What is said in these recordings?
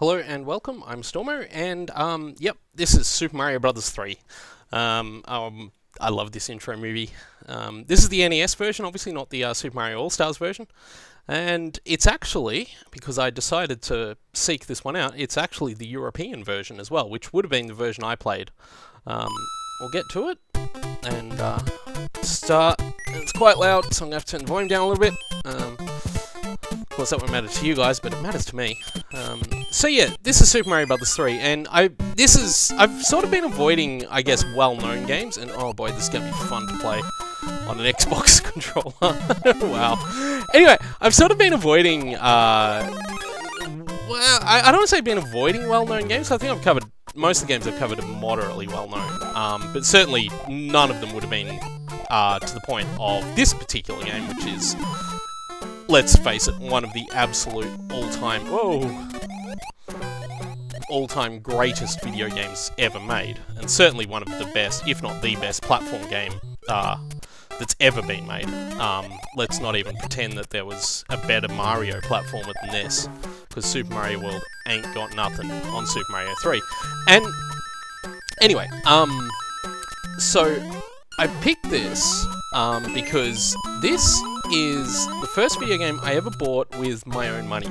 Hello and welcome, I'm Stormo, and yep, this is Super Mario Bros. 3. I love this intro movie. This is the NES version, obviously not the Super Mario All-Stars version. And it's actually, because I decided to seek this one out, it's actually the European version as well, which would have been the version I played. We'll get to it, and start. It's quite loud, so I'm going to have to turn the volume down a little bit. Of course, that won't matter to you guys, but it matters to me. So yeah, this is Super Mario Bros. 3, and I've sort of been avoiding, I guess, well-known games, and oh boy, this is going to be fun to play on an Xbox controller. Wow. Anyway, I've sort of been avoiding, well, I don't want to say been avoiding well-known games. I think I've covered, most of the games I've covered are moderately well-known, but certainly none of them would have been to the point of this particular game, which is, let's face it, one of the absolute all-time greatest video games ever made, and certainly one of the best, if not the best, platform game that's ever been made. Let's not even pretend that there was a better Mario platformer than this, because Super Mario World ain't got nothing on Super Mario 3. And anyway, so I picked this because this is the first video game I ever bought with my own money.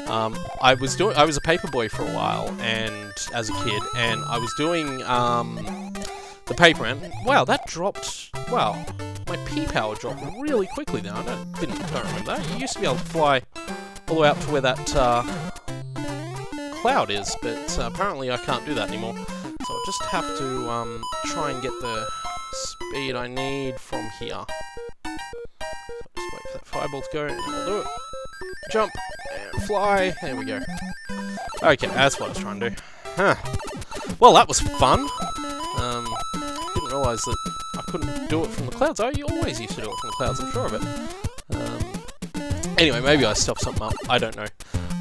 I was a paperboy for a while, and as a kid, and I was doing the paper round. Wow, that dropped. Wow, my P power dropped really quickly now. I don't remember that. You used to be able to fly all the way up to where that cloud is, but apparently I can't do that anymore. So I just have to try and get the speed I need from here. Just wait for that fireball to go, and I'll do it. Jump, and fly, there we go. Okay, that's what I was trying to do. Huh. Well, that was fun. Didn't realise that I couldn't do it from the clouds. I always used to do it from the clouds, I'm sure of it. Anyway, maybe I stuffed something up, I don't know.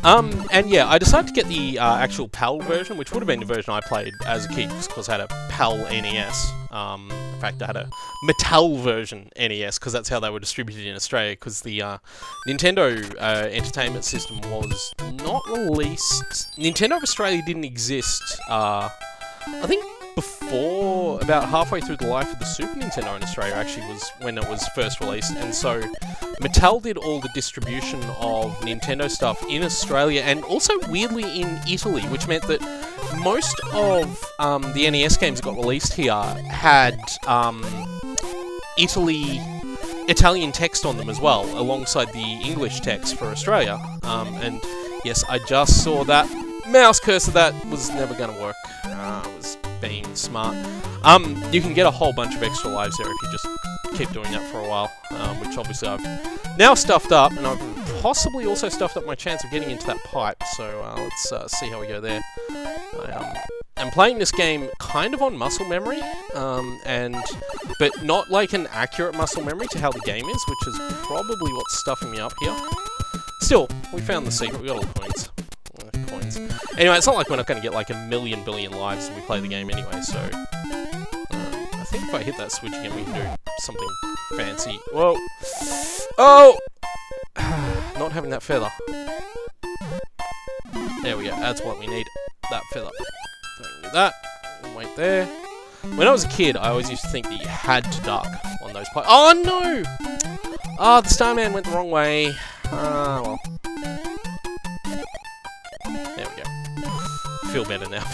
And yeah, I decided to get the actual PAL version, which would have been the version I played as a kid, because I had a PAL NES. In fact, I had a Mattel version NES, because that's how they were distributed in Australia, because the Nintendo Entertainment System was not released. Nintendo of Australia didn't exist, I think before, about halfway through the life of the Super Nintendo in Australia, actually, was when it was first released, and so Mattel did all the distribution of Nintendo stuff in Australia, and also weirdly in Italy, which meant that most of the NES games that got released here had Italian text on them as well, alongside the English text for Australia. And yes, I just saw that mouse cursor. That was never going to work. I was being smart. You can get a whole bunch of extra lives there if you just keep doing that for a while, which obviously I've now stuffed up, and I've possibly also stuffed up my chance of getting into that pipe, so let's see how we go there. I'm playing this game kind of on muscle memory, but not like an accurate muscle memory to how the game is, which is probably what's stuffing me up here. Still, we found the secret, we got all the coins. Anyway, it's not like we're not going to get like a billion lives when we play the game anyway, so I think if I hit that switch again, we can do something fancy. Whoa! Oh! Not having that feather. There we go, that's what we need. That feather. Don't do that. Wait there. When I was a kid, I always used to think that you had to duck on those pipes. Oh no! Ah, the Starman went the wrong way. Ah, well. There we go. Feel better now.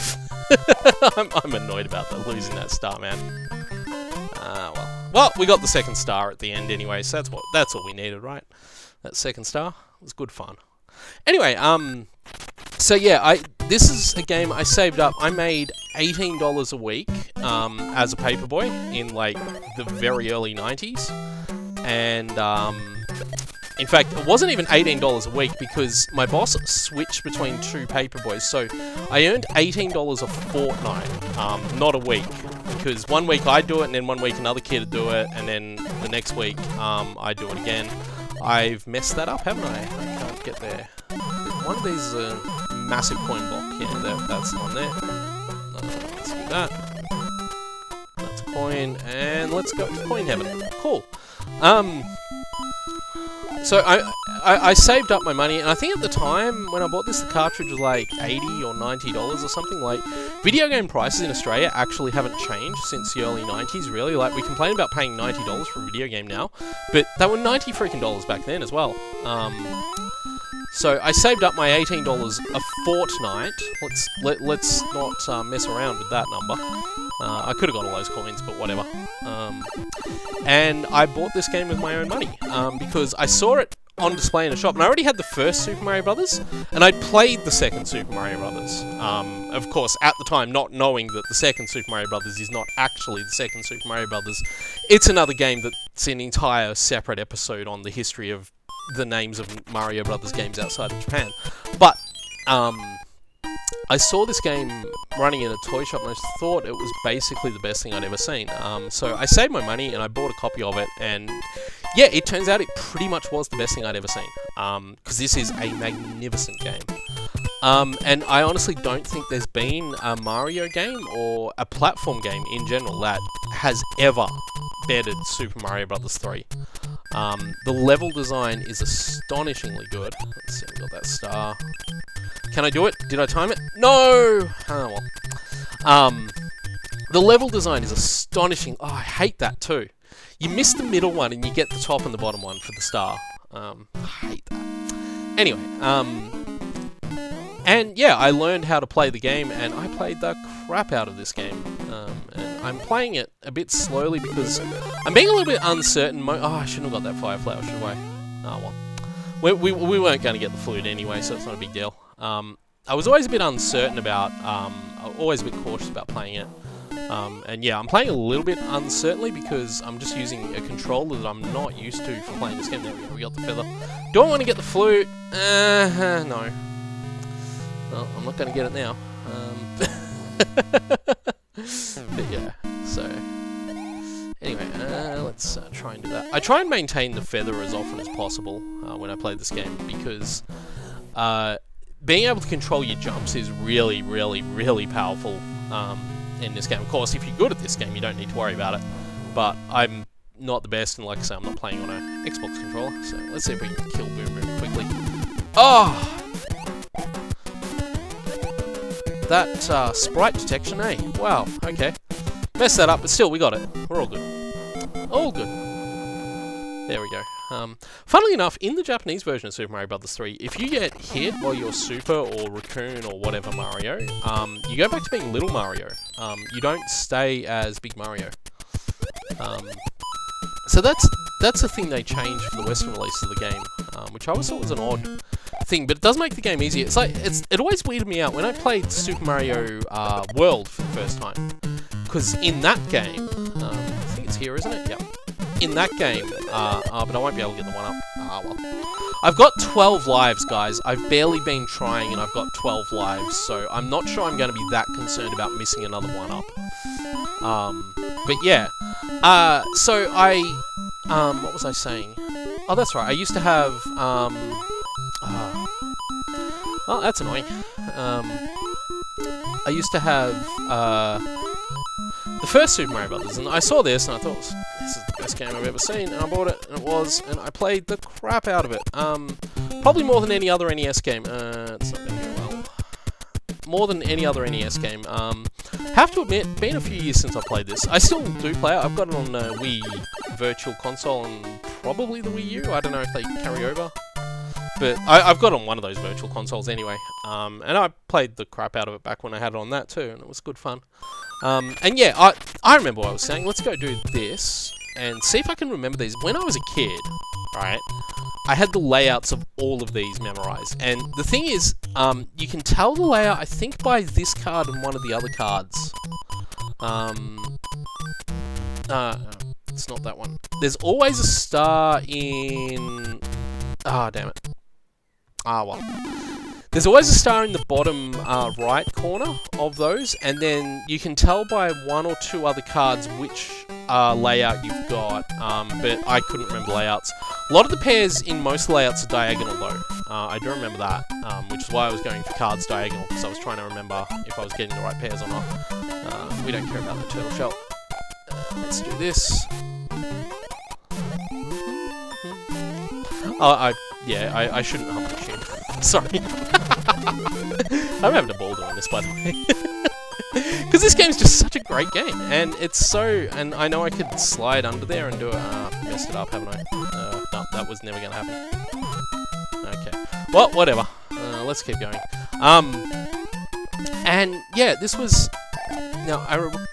I'm annoyed about that, losing that star, man. Well, we got the second star at the end anyway, so that's all we needed, right? That second star was good fun. Anyway, so yeah, this is a game I saved up. I made $18 a week as a paperboy in like the very early 90s, and in fact, it wasn't even $18 a week because my boss switched between two paperboys, so I earned $18 a fortnight, not a week, because one week I'd do it, and then one week another kid would do it, and then the next week I'd do it again. I've messed that up, haven't I? I can't get there. One of these is a massive coin block. Yeah, that's the one there. Let's do that. That's a coin, and let's go to coin heaven. Cool. So I saved up my money, and I think at the time when I bought this, the cartridge was like $80 or $90 or something. Like, video game prices in Australia actually haven't changed since the early 90s, really. Like, we complain about paying $90 for a video game now, but they were $90 freaking dollars back then as well. So I saved up my $18 a fortnight. Let's not mess around with that number. I could have got all those coins, but whatever. And I bought this game with my own money because I saw it on display in a shop, and I already had the first Super Mario Brothers, and I'd played the second Super Mario Brothers. Of course, at the time, not knowing that the second Super Mario Brothers is not actually the second Super Mario Brothers. It's another game that's an entire separate episode on the history of the names of Mario Brothers games outside of Japan. But I saw this game running in a toy shop, and I thought it was basically the best thing I'd ever seen. So I saved my money and I bought a copy of it, and yeah, it turns out it pretty much was the best thing I'd ever seen. Because this is a magnificent game. And I honestly don't think there's been a Mario game or a platform game in general that has ever bettered Super Mario Bros. 3. The level design is astonishingly good. Let's see, we got that star. Can I do it? Did I time it? No! Oh, well. The level design is astonishing. Oh, I hate that too. You miss the middle one and you get the top and the bottom one for the star. I hate that. Anyway, and yeah, I learned how to play the game, and I played the crap out of this game. And I'm playing it a bit slowly because I'm being a little bit uncertain. I shouldn't have got that fire flower, should I? Oh well. We weren't going to get the flute anyway, so it's not a big deal. I was always a bit uncertain about, always a bit cautious about playing it. And yeah, I'm playing a little bit uncertainly because I'm just using a controller that I'm not used to for playing this game. There we go, we got the feather. Do I want to get the flute? No. Well, I'm not going to get it now. But yeah, so anyway, let's try and do that. I try and maintain the feather as often as possible when I play this game because being able to control your jumps is really, really, really powerful in this game. Of course, if you're good at this game, you don't need to worry about it. But I'm not the best, and like I say, I'm not playing on an Xbox controller. So let's see if we can kill Boom Boom quickly. Oh! That sprite detection, eh? Wow, okay. Messed that up, but still, we got it. We're all good. All good. There we go. Funnily enough, in the Japanese version of Super Mario Bros. 3, if you get hit while you're Super or Raccoon or whatever Mario, you go back to being Little Mario. You don't stay as Big Mario. So that's the thing they changed for the Western release of the game, which I always thought was an odd thing, but it does make the game easier. It's like it always weirded me out when I played Super Mario World for the first time, because in that game, I think it's here, isn't it? Yep. In that game, but I won't be able to get the one up. Well. I've got 12 lives, guys. I've barely been trying, and I've got 12 lives, so I'm not sure I'm going to be that concerned about missing another one up. But yeah. So what was I saying? Oh, that's right. I used to have, oh, that's annoying. I used to have, the first Super Mario Brothers, and I saw this, and I thought, this is the best game I've ever seen, and I bought it, and it was, and I played the crap out of it. Probably more than any other NES game. It's not going very well. More than any other NES game. Have to admit, been a few years since I played this. I still do play it. I've got it on Wii Virtual Console and probably the Wii U. I don't know if they carry over. But I've got it on one of those virtual consoles anyway. And I played the crap out of it back when I had it on that too, and it was good fun. And yeah, I remember what I was saying. Let's go do this and see if I can remember these. When I was a kid, right, I had the layouts of all of these memorized. And the thing is, you can tell the layout, I think, by this card and one of the other cards. It's not that one. There's always a star in... Ah, damn it. Ah, well. There's always a star in the bottom right corner of those, and then you can tell by one or two other cards which layout you've got, but I couldn't remember layouts. A lot of the pairs in most layouts are diagonal though. I do remember that, which is why I was going for cards diagonal, because I was trying to remember if I was getting the right pairs or not. We don't care about the turtle shell. Let's do this. Oh, I Yeah, I shouldn't hum the tune. Sorry. I'm having a ball doing this, by the way. Because this game's just such a great game, and it's so... And I know I could slide under there and do it... messed it up, haven't I? No, that was never going to happen. Okay. Well, whatever. Let's keep going. And, yeah, this was... Now,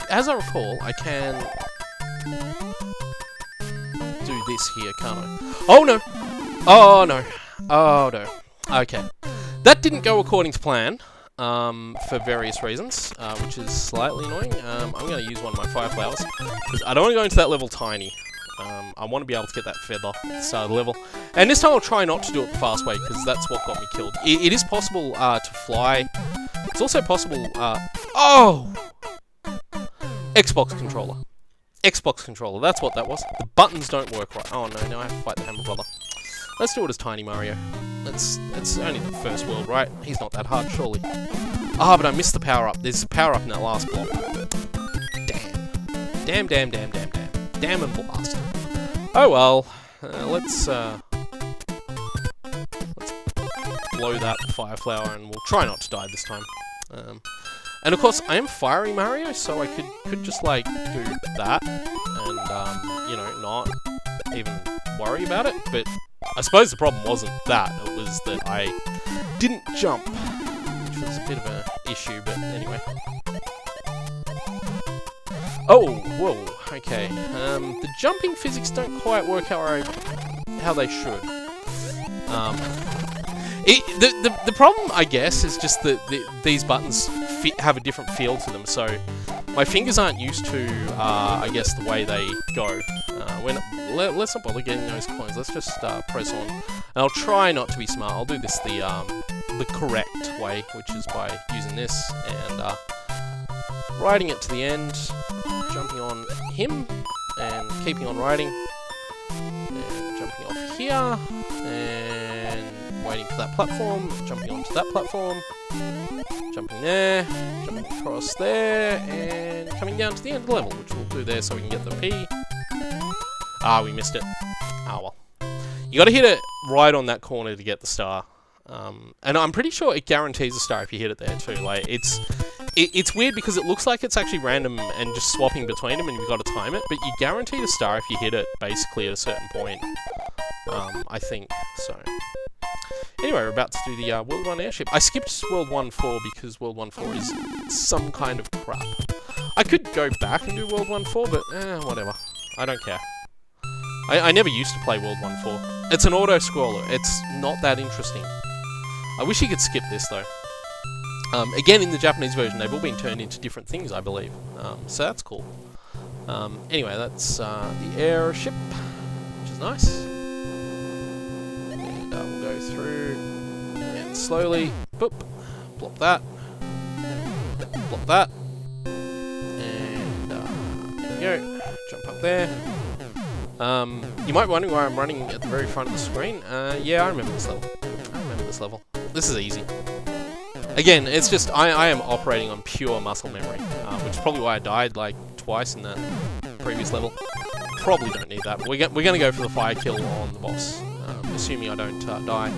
as I recall, I can... do this here, can't I? Oh, no! Oh, no. Oh, no. Okay. That didn't go according to plan. For various reasons, which is slightly annoying. I'm going to use one of my fire flowers, because I don't want to go into that level tiny. I want to be able to get that feather at the start of the level. And this time I'll try not to do it the fast way, because that's what got me killed. It is possible to fly. It's also possible... oh! Xbox controller. Xbox controller, that's what that was. The buttons don't work right. Oh no, now I have to fight the Hammer Brother. Let's do it as Tiny Mario. It's only the first world, right? He's not that hard, surely. Ah, but I missed the power-up. There's a power-up in that last block. Damn. Damn and blast. Oh well. Let's blow that fire flower, and we'll try not to die this time. And of course, I am Fiery Mario, so I could just, like, do that, and, you know, not even worry about it, but I suppose the problem wasn't that, it was that I didn't jump, which was a bit of an issue, but anyway. Oh, whoa, okay. The jumping physics don't quite work how they should. The problem, I guess, is just that these buttons have a different feel to them, so my fingers aren't used to, I guess, the way they go. Let's not bother getting those coins, let's just press on. And I'll try not to be smart, I'll do this the correct way, which is by using this, and riding it to the end, jumping on him, and keeping on riding, and jumping off here, and waiting for that platform, jumping onto that platform, jumping there, jumping across there, and coming down to the end of the level, which we'll do there so we can get the P. Ah, we missed it. Ah, well. You gotta hit it right on that corner to get the star. And I'm pretty sure it guarantees a star if you hit it there too. Like, it's weird because it looks like it's actually random and just swapping between them and you've got to time it, but you guaranteed a star if you hit it basically at a certain point. I think, so... Anyway, we're about to do the World 1 airship. I skipped World 1-4 because World 1-4 is some kind of crap. I could go back and do World 1-4, but whatever. I don't care. I never used to play World 1-4. It's an auto-scroller. It's not that interesting. I wish you could skip this, though. Again, in the Japanese version, they've all been turned into different things, I believe. So that's cool. Anyway, that's the airship, which is nice. We'll go through and slowly, boop, plop that, plop that, and there we go, jump up there. You might be wondering why I'm running at the very front of the screen. Yeah, I remember this level. This is easy. Again, it's just, I am operating on pure muscle memory, which is probably why I died like twice in that previous level. Probably don't need that. We're going to go for the fire kill on the boss. Assuming I don't die.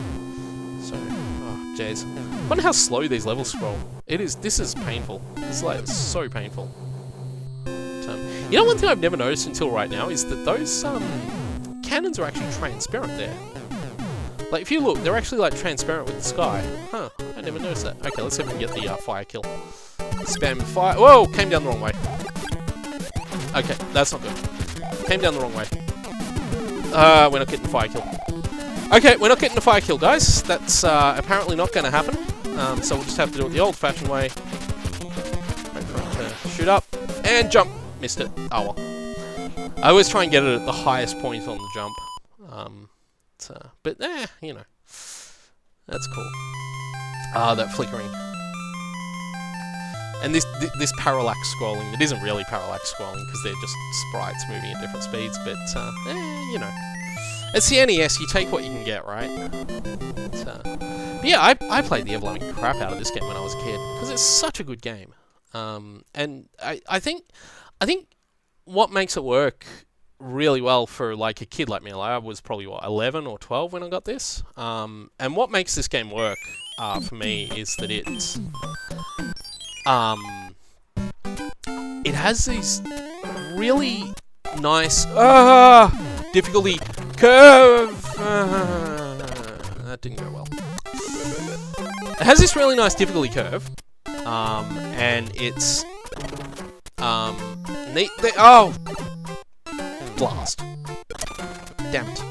So, oh, jeez. I wonder how slow these levels scroll. This is painful. It's like, so painful. You know, one thing I've never noticed until right now is that those, cannons are actually transparent there. Like, if you look, they're actually, like, transparent with the sky. Huh, I never noticed that. Okay, let's see if we can get the, fire kill. Spam fire. Whoa, came down the wrong way. Okay, that's not good. Came down the wrong way. We're not getting the fire kill. Okay, we're not getting the fire kill, guys. That's apparently not going to happen. So we'll just have to do it the old-fashioned way. Wait for it to shoot up. And jump. Missed it. Oh well. I always try and get it at the highest point on the jump. But, you know. That's cool. Ah, that flickering. And this parallax scrolling, it isn't really parallax scrolling because they're just sprites moving at different speeds, but, you know. It's the NES, you take what you can get, right? But yeah, I played the ever-loving crap out of this game when I was a kid, because it's such a good game. And I think what makes it work really well for like a kid like me. Like I was probably what 11 or 12 when I got this. And what makes this game work for me is that it has these really nice difficulty curve. That didn't go well. It has this really nice difficulty curve, and it's neat. Blast! Damn it!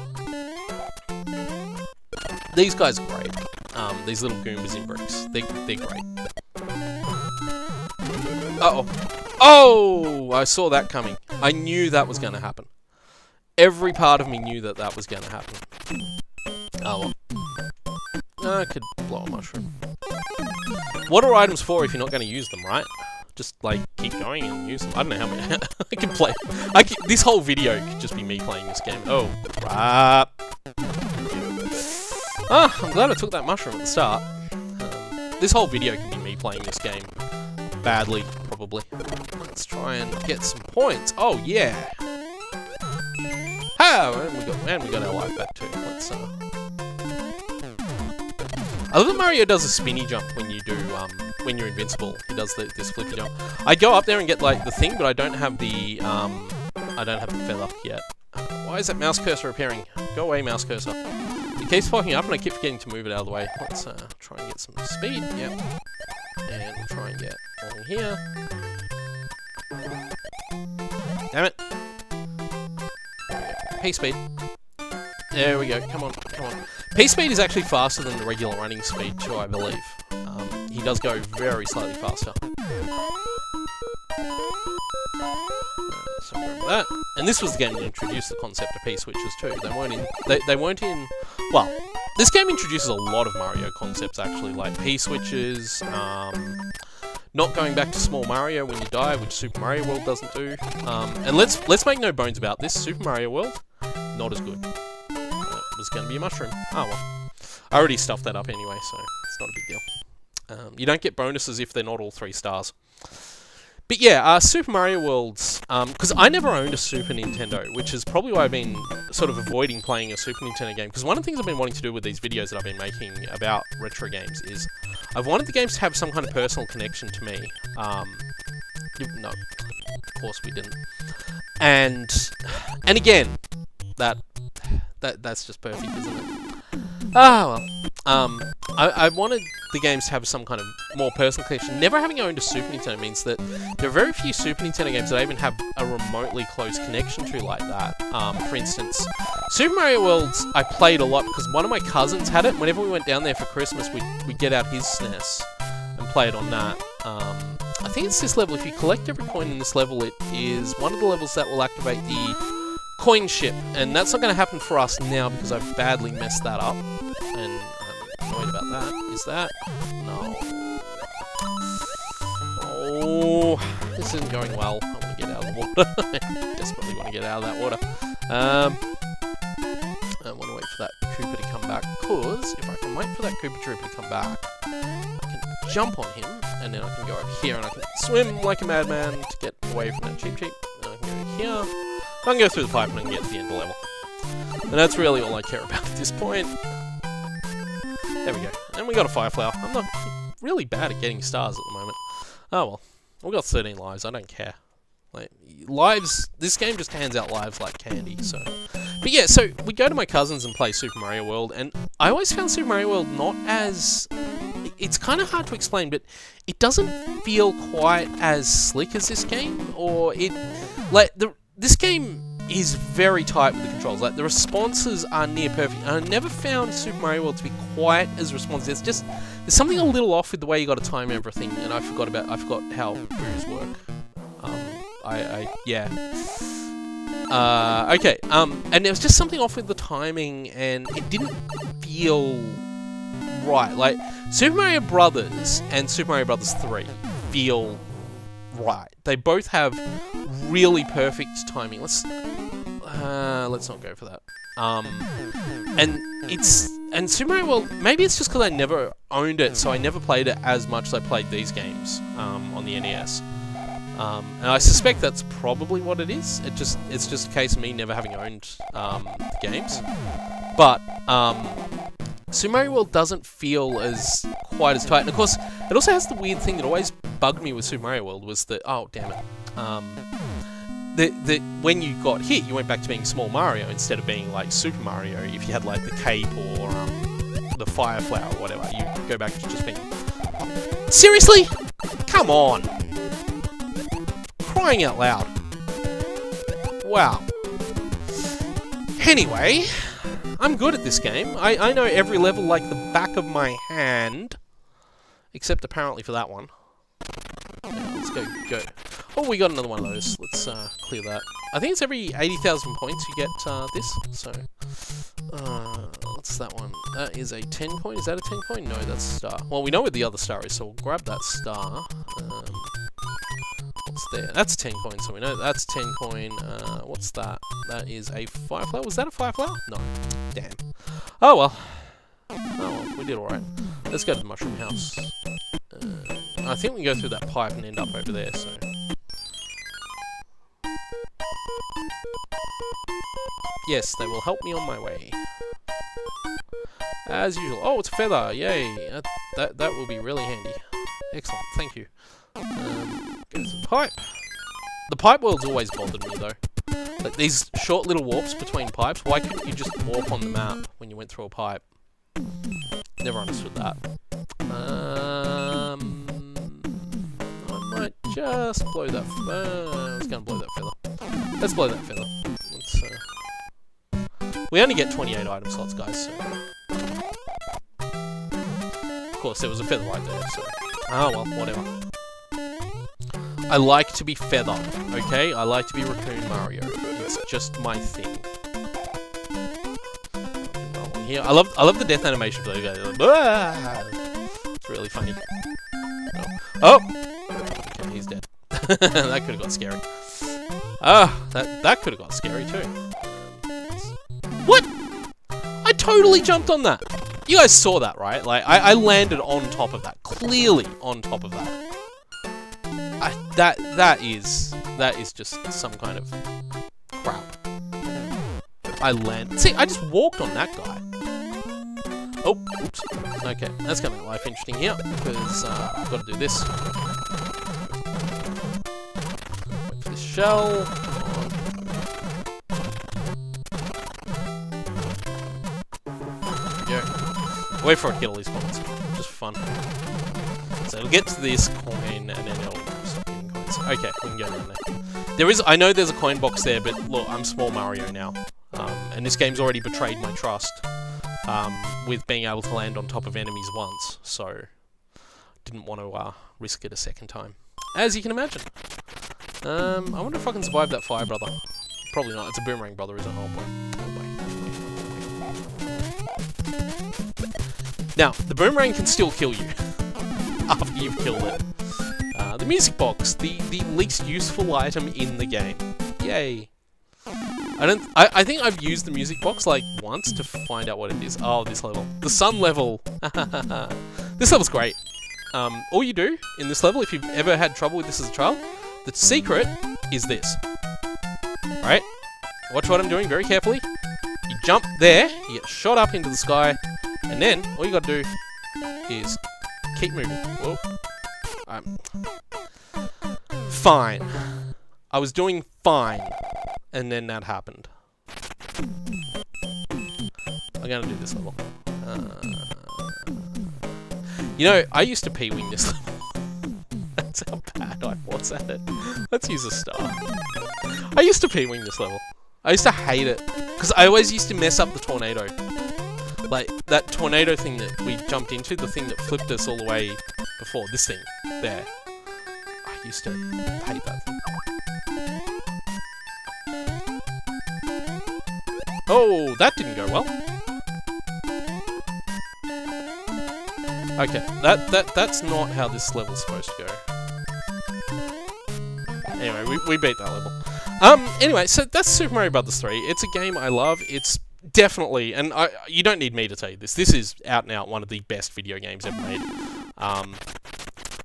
These guys are great. These little Goombas in bricks, they're great. Oh! I saw that coming. I knew that was going to happen. Every part of me knew that that was going to happen. Oh well. I could blow a mushroom. What are items for if you're not going to use them, right? Just, like, keep going and use them. I don't know how many... I can play... this whole video could just be me playing this game. Oh, crap. I'm glad I took that mushroom at the start. This whole video can be me playing this game. Badly, probably. Let's try and get some points. Oh, yeah. Oh, and we got our life back, too. Let's, I love that Mario does a spinny jump when you do, when you're invincible. He does this flippy jump. I go up there and get, like, the thing, but I don't have the, feather yet. Why is that mouse cursor appearing? Go away, mouse cursor. It keeps popping up and I keep forgetting to move it out of the way. Let's, try and get some speed. Yep. And we'll try and get along here. Damn it. P-speed. There we go. Come on, come on. P-speed is actually faster than the regular running speed too, I believe. He does go very slightly faster. So remember that. And this was the game that introduced the concept of P-switches too. They weren't in... Well, this game introduces a lot of Mario concepts actually, like P-switches, not going back to small Mario when you die, which Super Mario World doesn't do. And let's make no bones about this. Super Mario World, not as good. It was going to be a mushroom. Oh well. I already stuffed that up anyway, so it's not a big deal. You don't get bonuses if they're not all 3 stars. But yeah, Super Mario World's... because I never owned a Super Nintendo, which is probably why I've been sort of avoiding playing a Super Nintendo game. Because one of the things I've been wanting to do with these videos that I've been making about retro games is... I've wanted the games to have some kind of personal connection to me. No, of course we didn't. And again, that's just perfect, isn't it? Ah, well. I wanted the games to have some kind of more personal connection. Never having owned a Super Nintendo means that there are very few Super Nintendo games that I even have a remotely close connection to like that. For instance, Super Mario World I played a lot because one of my cousins had it. Whenever we went down there for Christmas, we'd get out his SNES and play it on that. I think it's this level. If you collect every coin in this level, it is one of the levels that will activate the coin ship. And that's not going to happen for us now because I've badly messed that up. And I'm annoyed about that. Is that? No. Oh, this isn't going well. I want to get out of the water. I desperately want to get out of that water. I want to wait for that Koopa to come back, because if I can wait for that Koopa Troopa to come back, I can jump on him, and then I can go over here, and I can swim like a madman to get away from that Cheep Cheep. And I can go here. I can go through the pipe and I can get to the end of the level. And that's really all I care about at this point. There we go. And we got a Fire Flower. I'm not really bad at getting stars at the moment. Oh well. We got 13 lives. I don't care. Like, lives... This game just hands out lives like candy, so... But yeah, so we go to my cousins and play Super Mario World, and I always found Super Mario World not as... It's kind of hard to explain, but it doesn't feel quite as slick as this game, or it... Like, this game is very tight with the controls. Like, the responses are near perfect. And I never found Super Mario World to be quite as responsive. It's just... There's something a little off with the way you got to time everything, and I forgot how boos work. Yeah. Okay, and there was just something off with the timing, and it didn't feel right. Like, Super Mario Brothers and Super Mario Brothers 3 feel right. They both have really perfect timing. Let's not go for that. And Super Mario World, maybe it's just because I never owned it, so I never played it as much as I played these games, on the NES. And I suspect that's probably what it is. It's just a case of me never having owned the games. But Super Mario World doesn't feel quite as tight. And of course, it also has the weird thing that always bugged me with Super Mario World was that, oh damn it, when you got hit, you went back to being Small Mario instead of being like Super Mario. If you had like the cape or the fire flower or whatever, you go back to just being... Seriously? Come on! Crying out loud. Wow. Anyway, I'm good at this game. I know every level like the back of my hand. Except apparently for that one. Yeah, let's go. Oh, we got another one of those. Let's clear that. I think it's every 80,000 points you get this. So, what's that one? That is a 10 coin. Is that a 10 coin? No, that's a star. Well, we know where the other star is, so we'll grab that star. What's there? That's 10 coins, so we know that's 10 coin. What's that? That is a fire flower. Was that a fire flower? No. Damn. Oh well. Oh well, we did alright. Let's go to the mushroom house. I think we can go through that pipe and end up over there, so... Yes, they will help me on my way. As usual. Oh, it's a feather! Yay! That will be really handy. Excellent, thank you. Go to the pipe. The pipe world's always bothered me, though. Like, these short little warps between pipes, why couldn't you just warp on the map when you went through a pipe? Never understood that. I might just blow that... I was going to blow that feather. Let's blow that feather. Let's, we only get 28 item slots, guys, so... Of course, there was a feather right there, so... Oh, well, whatever. I like to be Feather, okay? I like to be Raccoon Mario. It's just my thing. Here. I love the death animation for those guys. Like, it's really funny. Oh! Okay, he's dead. That could have got scary. That could have got scary too. What? I totally jumped on that. You guys saw that, right? Like, I landed on top of that. Clearly on top of that. That is just some kind of crap. I landed. See, I just walked on that guy. Oh, oops. Okay, that's gonna make life interesting here because I've got to do this. Wait for this shell. There we go. Wait for it to hit all these coins. Just fun. So it'll get to this coin and then it'll stop getting coins. Okay, we can go down there. I know there's a coin box there, but look, I'm Small Mario now. And this game's already betrayed my trust with being able to land on top of enemies once, so didn't want to risk it a second time. As you can imagine. I wonder if I can survive that fire brother. Probably not. It's a boomerang brother, isn't it? Oh boy. Now, the boomerang can still kill you after you've killed it. The music box, the least useful item in the game. Yay. I think I've used the music box like once to find out what it is. Oh, this level. The sun level. This level's great. All you do in this level, if you've ever had trouble with this as a child, the secret is this. Right? Watch what I'm doing very carefully. You jump there, you get shot up into the sky, and then all you gotta do is keep moving. Whoa. Fine. I was doing fine. And then that happened. I'm gonna do this level. You know, I used to P-wing this level. That's how bad I was at it. Let's use a star. I used to P-wing this level. I used to hate it. Because I always used to mess up the tornado. Like, that tornado thing that we jumped into, the thing that flipped us all the way before. This thing. There. I used to hate that thing. Oh, that didn't go well. Okay, that's not how this level's supposed to go. Anyway, we beat that level. Anyway, so that's Super Mario Bros. 3. It's a game I love. It's definitely, and you don't need me to tell you this. This is out and out one of the best video games ever made.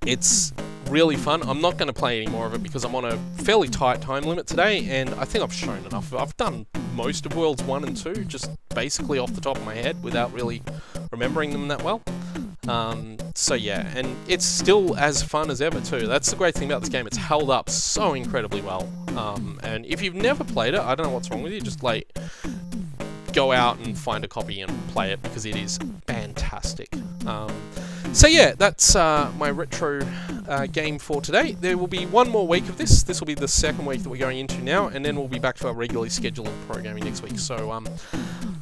It's really fun. I'm not going to play any more of it because I'm on a fairly tight time limit today, and I think I've shown enough. I've done most of Worlds 1 and 2, just basically off the top of my head, without really remembering them that well. So yeah, and it's still as fun as ever too. That's the great thing about this game. It's held up so incredibly well. And if you've never played it, I don't know what's wrong with you. Just like go out and find a copy and play it because it is fantastic. So yeah, that's my retro game for today. There will be one more week of this. This will be the second week that we're going into now, and then we'll be back to our regularly scheduled programming next week. So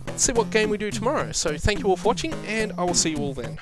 let's see what game we do tomorrow. So thank you all for watching, and I will see you all then.